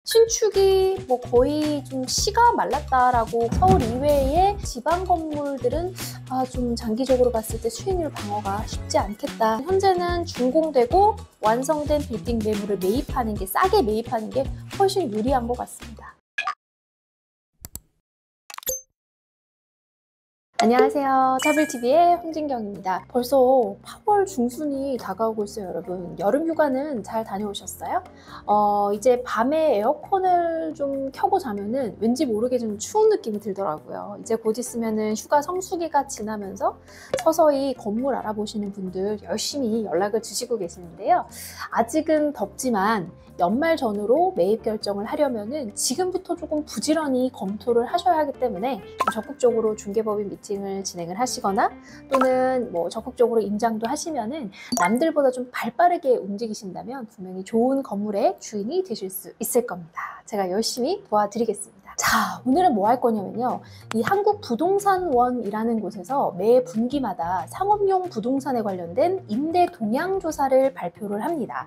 신축이 거의 좀 시가 말랐다라고 서울 이외의 지방 건물들은 좀 장기적으로 봤을 때 수익률 방어가 쉽지 않겠다. 현재는 준공되고 완성된 빌딩 매물을 매입하는 게 싸게 매입하는 게 훨씬 유리한 것 같습니다. 안녕하세요. 차블TV의 홍진경입니다. 벌써 8월 중순이 다가오고 있어요, 여러분. 여름 휴가는 잘 다녀오셨어요? 이제 밤에 에어컨을 좀 켜고 자면은 왠지 모르게 좀 추운 느낌이 들더라고요. 이제 곧 있으면은 휴가 성수기가 지나면서 서서히 건물 알아보시는 분들 열심히 연락을 주시고 계시는데요. 아직은 덥지만 연말 전후로 매입 결정을 하려면은 지금부터 조금 부지런히 검토를 하셔야 하기 때문에 적극적으로 중개법인 미팅을 진행을 하시거나 또는 적극적으로 임장도 하시면은 남들보다 좀 발빠르게 움직이신다면 분명히 좋은 건물의 주인이 되실 수 있을 겁니다. 제가 열심히 도와드리겠습니다. 자, 오늘은 뭐 할 거냐면요. 이 한국부동산원이라는 곳에서 매 분기마다 상업용 부동산에 관련된 임대 동향 조사를 발표를 합니다.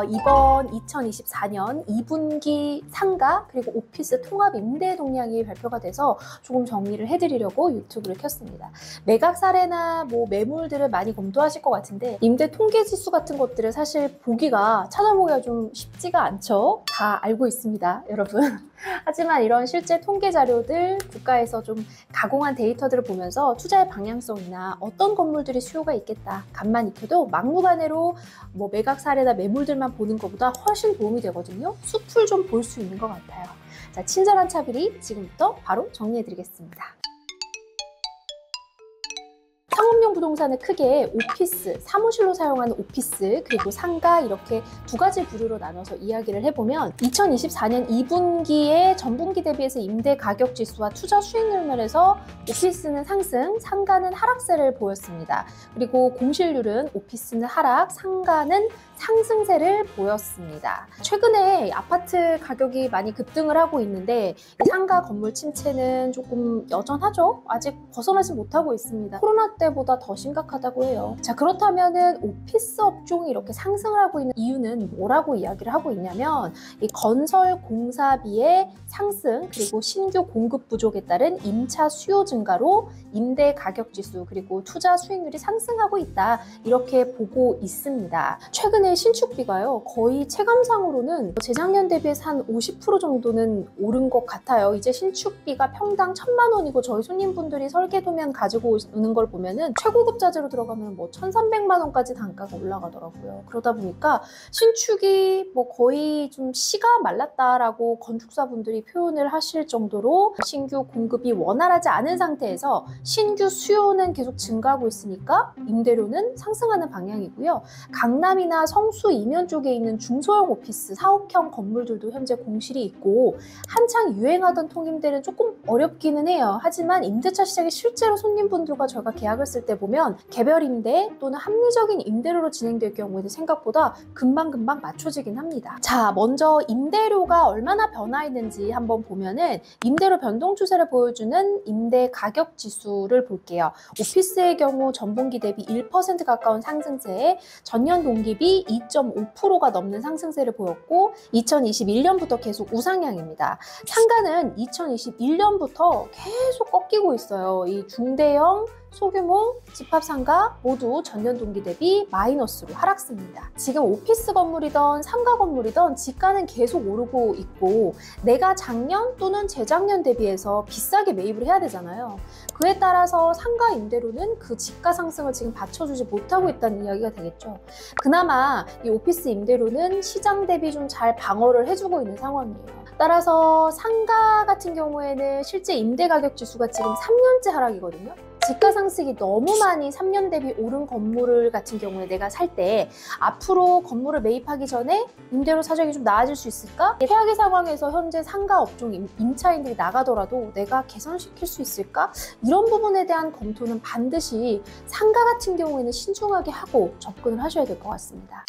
이번 2024년 2분기 상가 그리고 오피스 통합 임대 동향이 발표가 돼서 조금 정리를 해드리려고 유튜브를 켰습니다. 매각 사례나 매물들을 많이 검토하실 것 같은데 임대 통계 지수 같은 것들을 사실 찾아보기가 좀 쉽지가 않죠. 다 알고 있습니다, 여러분. 하지만 이런 실제 통계 자료들, 국가에서 좀 가공한 데이터들을 보면서 투자의 방향성이나 어떤 건물들이 수요가 있겠다 감만 익혀도 막무가내로 매각 사례나 매물들만 보는 것보다 훨씬 도움이 되거든요. 숲을 좀 볼 수 있는 것 같아요. 자, 친절한 차비리 지금부터 바로 정리해 드리겠습니다. 상업용 부동산을 크게 오피스, 사무실로 사용하는 오피스, 그리고 상가 이렇게 두 가지 부류로 나눠서 이야기를 해보면 2024년 2분기에 전분기 대비해서 임대 가격 지수와 투자 수익률 면에서 오피스는 상승, 상가는 하락세를 보였습니다. 그리고 공실률은 오피스는 하락, 상가는 상승세를 보였습니다. 최근에 아파트 가격이 많이 급등을 하고 있는데 상가 건물 침체는 조금 여전하죠? 아직 벗어나지 못하고 있습니다. 코로나 때보다 더 심각하다고 해요. 자, 그렇다면은 오피스 업종이 이렇게 상승을 하고 있는 이유는 뭐라고 이야기를 하고 있냐면 이 건설 공사비의 상승 그리고 신규 공급 부족에 따른 임차 수요 증가로 임대 가격 지수 그리고 투자 수익률이 상승하고 있다 이렇게 보고 있습니다. 최근에 신축비가요 거의 체감상으로는 재작년 대비해서 한 50% 정도는 오른 것 같아요. 이제 신축비가 평당 1,000만 원이고 저희 손님분들이 설계도면 가지고 오는 걸 보면은 최고급 자재로 들어가면 1,300만 원까지 단가가 올라가더라고요. 그러다 보니까 신축이 거의 좀 시가 말랐다라고 건축사분들이 표현을 하실 정도로 신규 공급이 원활하지 않은 상태에서 신규 수요는 계속 증가하고 있으니까 임대료는 상승하는 방향이고요. 강남이나 성수 이면 쪽에 있는 중소형 오피스 사옥형 건물들도 현재 공실이 있고 한창 유행하던 통임대는 조금 어렵기는 해요. 하지만 임대차 시장에 실제로 손님분들과 저희가 계약을 쓸 때 보면 개별 임대 또는 합리적인 임대료로 진행될 경우에는 생각보다 금방금방 맞춰지긴 합니다. 자, 먼저 임대료가 얼마나 변화했는지 한번 보면은 임대료 변동 추세를 보여주는 임대 가격 지수를 볼게요. 오피스의 경우 전분기 대비 1% 가까운 상승세에 전년 동기비 2.5%가 넘는 상승세를 보였고 2021년부터 계속 우상향입니다. 상가는 2021년부터 계속 꺾이고 있어요. 이 중대형 소규모 집합상가 모두 전년 동기 대비 마이너스로 하락세입니다. 지금 오피스 건물이던 상가 건물이던 지가는 계속 오르고 있고 내가 작년 또는 재작년 대비해서 비싸게 매입을 해야 되잖아요. 그에 따라서 상가 임대료는 그 지가 상승을 지금 받쳐주지 못하고 있다는 이야기가 되겠죠. 그나마 이 오피스 임대료는 시장 대비 좀 잘 방어를 해주고 있는 상황이에요. 따라서 상가 같은 경우에는 실제 임대 가격 지수가 지금 3년째 하락이거든요. 지가 상승이 너무 많이 3년 대비 오른 건물 같은 경우에 내가 살 때 앞으로 건물을 매입하기 전에 임대료 사정이 좀 나아질 수 있을까? 최악의 상황에서 현재 상가 업종 임차인들이 나가더라도 내가 개선시킬 수 있을까? 이런 부분에 대한 검토는 반드시 상가 같은 경우에는 신중하게 하고 접근을 하셔야 될 것 같습니다.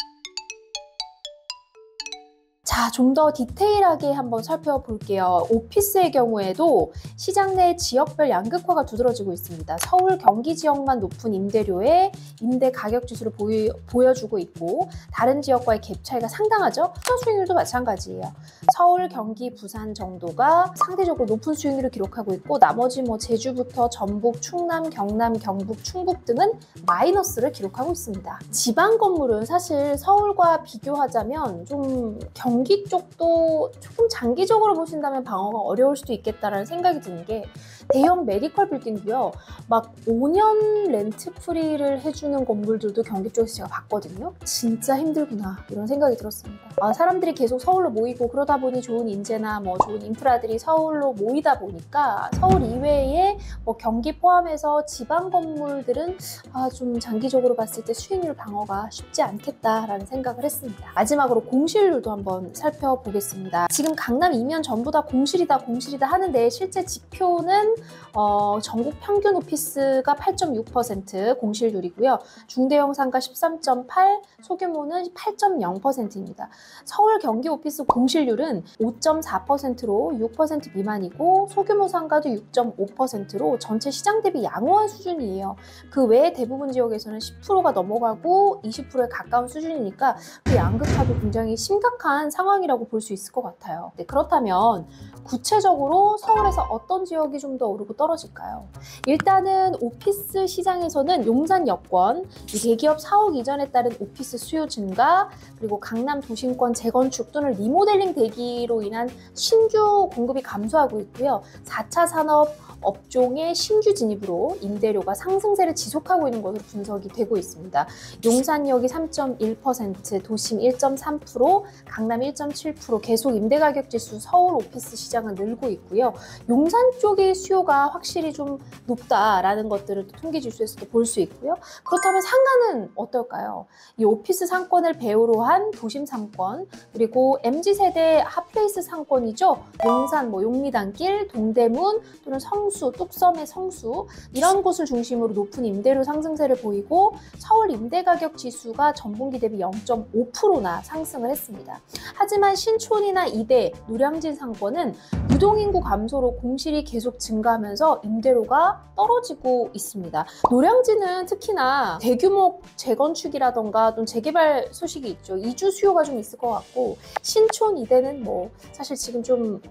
자, 좀 더 디테일하게 한번 살펴볼게요. 오피스의 경우에도 시장 내 지역별 양극화가 두드러지고 있습니다. 서울, 경기 지역만 높은 임대료의 임대 가격 지수를 보여주고 있고 다른 지역과의 갭 차이가 상당하죠. 투자 수익률도 마찬가지예요. 서울, 경기, 부산 정도가 상대적으로 높은 수익률을 기록하고 있고 나머지 뭐 제주부터 전북, 충남, 경남, 경북, 충북 등은 마이너스를 기록하고 있습니다. 지방 건물은 사실 서울과 비교하자면 좀 경기 쪽도 조금 장기적으로 보신다면 방어가 어려울 수도 있겠다라는 생각이 드는 게 대형 메디컬 빌딩도요. 막 5년 렌트 프리를 해주는 건물들도 경기 쪽에서 제가 봤거든요. 진짜 힘들구나 이런 생각이 들었습니다. 사람들이 계속 서울로 모이고 그러다 보니 좋은 인재나 뭐 좋은 인프라들이 서울로 모이다 보니까 서울 이외에 뭐 경기 포함해서 지방 건물들은 좀 장기적으로 봤을 때 수익률 방어가 쉽지 않겠다라는 생각을 했습니다. 마지막으로 공실률도 한번 살펴보겠습니다. 지금 강남 이면 전부 다 공실이다 하는데 실제 지표는 전국 평균 오피스가 8.6% 공실률이고요. 중대형 상가 13.8, 소규모는 8.0%입니다. 서울 경기 오피스 공실률은 5.4%로 6% 미만이고 소규모 상가도 6.5%로 전체 시장 대비 양호한 수준이에요. 그 외에 대부분 지역에서는 10%가 넘어가고 20%에 가까운 수준이니까 그 양극화도 굉장히 심각한 상황이라고 볼 수 있을 것 같아요. 네, 그렇다면 구체적으로 서울에서 어떤 지역이 좀 더 오르고 떨어질까요? 일단은 오피스 시장에서는 용산 여권, 대기업 사옥 이전에 따른 오피스 수요 증가, 그리고 강남 도심권 재건축 또는 리모델링 대기로 인한 신규 공급이 감소하고 있고요. 4차 산업 업종의 신규 진입으로 임대료가 상승세를 지속하고 있는 것으로 분석이 되고 있습니다. 용산역이 3.1%, 도심 1.3%, 강남 1.7% 계속 임대가격 지수 서울 오피스 시장은 늘고 있고요. 용산 쪽의 수요가 확실히 좀 높다라는 것들을 또 통계지수에서도 볼 수 있고요. 그렇다면 상가는 어떨까요? 이 오피스 상권을 배후로 한 도심 상권, 그리고 MZ세대 핫플레이스 상권이죠. 용산, 용리단길, 동대문 또는 성수, 뚝섬의 성수 이런 곳을 중심으로 높은 임대료 상승세를 보이고 서울 임대가격 지수가 전분기 대비 0.5%나 상승을 했습니다. 하지만 신촌이나 이대, 노량진 상권은 유동인구 감소로 공실이 계속 증가하면서 임대료가 떨어지고 있습니다. 노량진은 특히나 대규모 재건축이라던가 또 재개발 소식이 있죠. 이주 수요가 좀 있을 것 같고 신촌, 이대는 사실 지금 좀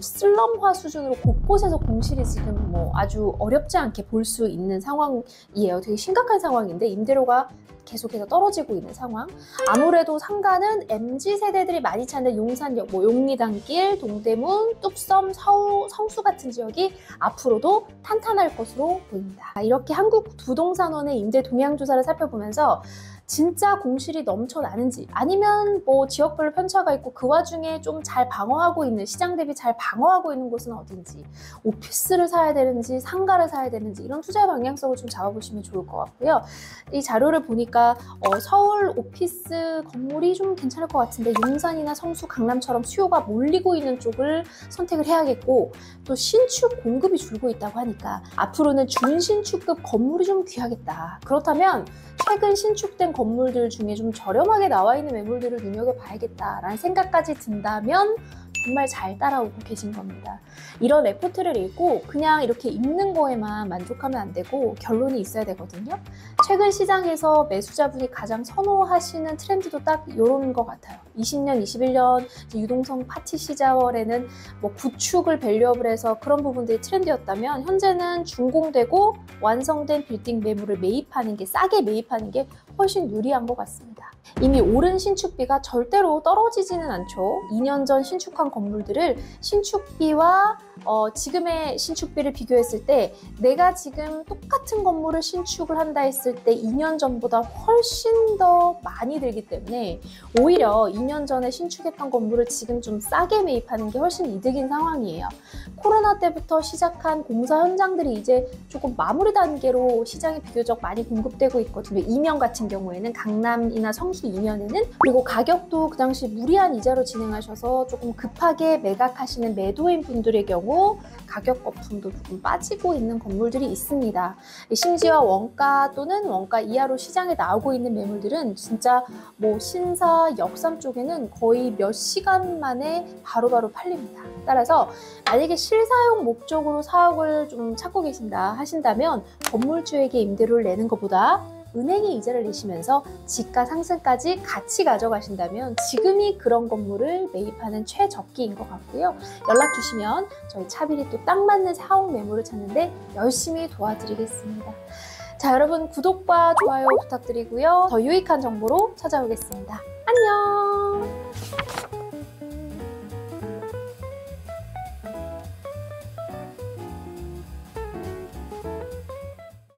슬럼화 수준으로 곳곳에서 공실이 지금 아주 어렵지 않게 볼 수 있는 상황이에요. 되게 심각한 상황인데 임대료가 계속해서 떨어지고 있는 상황. 아무래도 상가는 MZ세대들이 많이 찾는 용산역, 용리단길, 동대문, 뚝섬, 성수 같은 지역이 앞으로도 탄탄할 것으로 보입니다. 이렇게 한국부동산원의 임대 동향 조사를 살펴보면서 진짜 공실이 넘쳐나는지 아니면 지역별로 편차가 있고 그 와중에 좀 잘 방어하고 있는 시장 대비 잘 방어하고 있는 곳은 어딘지 오피스를 사야 되는지 상가를 사야 되는지 이런 투자 방향성을 좀 잡아보시면 좋을 것 같고요. 이 자료를 보니까 서울 오피스 건물이 좀 괜찮을 것 같은데 용산이나 성수, 강남처럼 수요가 몰리고 있는 쪽을 선택을 해야겠고 또 신축 공급이 줄고 있다고 하니까 앞으로는 준신축급 건물이 좀 귀하겠다. 그렇다면 최근 신축된 건물들 중에 좀 저렴하게 나와 있는 매물들을 눈여겨봐야겠다라는 생각까지 든다면 정말 잘 따라오고 계신 겁니다. 이런 레포트를 읽고 그냥 이렇게 읽는 거에만 만족하면 안 되고 결론이 있어야 되거든요. 최근 시장에서 매수자분이 가장 선호하시는 트렌드도 딱 이런 것 같아요. 20년, 21년 유동성 파티 시절에는 구축을 밸류업을 해서 그런 부분들이 트렌드였다면 현재는 준공되고 완성된 빌딩 매물을 매입하는 게 싸게 매입하는 게 훨씬 유리한 것 같습니다. 이미 오른 신축비가 절대로 떨어지지는 않죠. 2년 전 신축한 건물들을 신축비와 지금의 신축비를 비교했을 때 내가 지금 똑같은 건물을 신축을 한다 했을 때 2년 전보다 훨씬 더 많이 들기 때문에 오히려 2년 전에 신축했던 건물을 지금 좀 싸게 매입하는 게 훨씬 이득인 상황이에요. 코로나 때부터 시작한 공사 현장들이 이제 조금 마무리 단계로 시장에 비교적 많이 공급되고 있거든요. 이면 같은 경우에는 강남이나 성 상수 이면에는, 그리고 가격도 그 당시 무리한 이자로 진행하셔서 조금 급하게 매각하시는 매도인 분들의 경우 가격 거품도 조금 빠지고 있는 건물들이 있습니다. 심지어 원가 또는 원가 이하로 시장에 나오고 있는 매물들은 진짜 뭐 신사, 역삼 쪽에는 거의 몇 시간 만에 바로바로 팔립니다. 따라서 만약에 실사용 목적으로 사옥을 좀 찾고 계신다 하신다면 건물주에게 임대료를 내는 것보다 은행에 이자를 내시면서 지가 상승까지 같이 가져가신다면 지금이 그런 건물을 매입하는 최적기인 것 같고요. 연락 주시면 저희 차빌이 또 딱 맞는 사옥 매물을 찾는데 열심히 도와드리겠습니다. 자, 여러분 구독과 좋아요 부탁드리고요. 더 유익한 정보로 찾아오겠습니다.